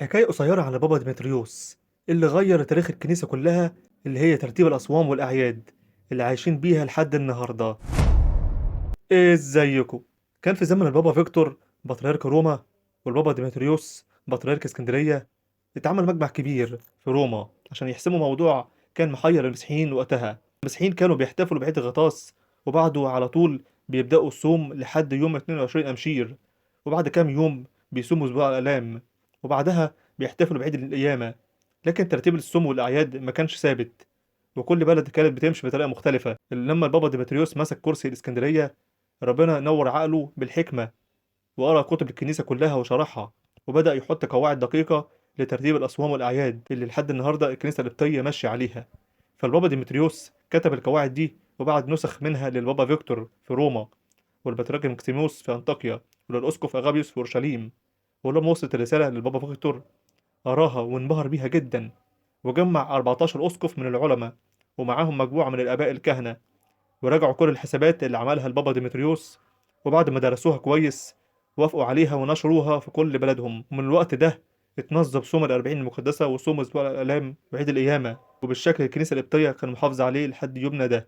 حكاية قصيرة عن البابا ديمتريوس اللي غير تاريخ الكنيسة كلها، اللي هي ترتيب الأصوام والأعياد اللي عايشين بيها لحد النهاردة. ازيكم؟ كان في زمن البابا فيكتور بطريرك روما والبابا ديمتريوس بطريرك اسكندرية، اتعمل مجمع كبير في روما عشان يحسموا موضوع كان محير المسيحيين وقتها. المسيحيين كانوا بيحتفلوا بعيد الغطاس، وبعده على طول بيبدأوا الصوم لحد يوم 22 أمشير، وبعد كام يوم بيصوموا أسبوع الآلام، وبعدها بيحتفلوا بعيد القيامة. لكن ترتيب الصوم والأعياد ما كانش ثابت، وكل بلد كانت بتمشي بطريقة مختلفة. لما البابا ديمتريوس مسك كرسي الإسكندرية، ربنا نور عقله بالحكمة، وقرأ كتب الكنيسة كلها وشرحها، وبدأ يحط قواعد دقيقة لترتيب الأصوام والأعياد اللي لحد النهاردة الكنيسة القبطية ماشية عليها. فالبابا ديمتريوس كتب القواعد دي وبعت نسخ منها للبابا فيكتور في روما، والبطريرك مكسيموس في أنطاكيا، وللأسقف أغابيوس في أورشليم. ولما وصلت الرسالة للبابا فيكتور، قراها وانبهر بيها جدا، وجمع 14 أسقف من العلماء ومعاهم مجموعة من الآباء الكهنة، وراجعوا كل الحسابات اللي عملها البابا ديمتريوس. وبعد ما درسوها كويس وافقوا عليها ونشروها في كل بلدهم. ومن الوقت ده اتنظم صوم الأربعين المقدسة وصوم أسبوع الآلام وعيد القيامة، وبالشكل الكنيسة القبطية كان محافظة عليه لحد يومنا ده.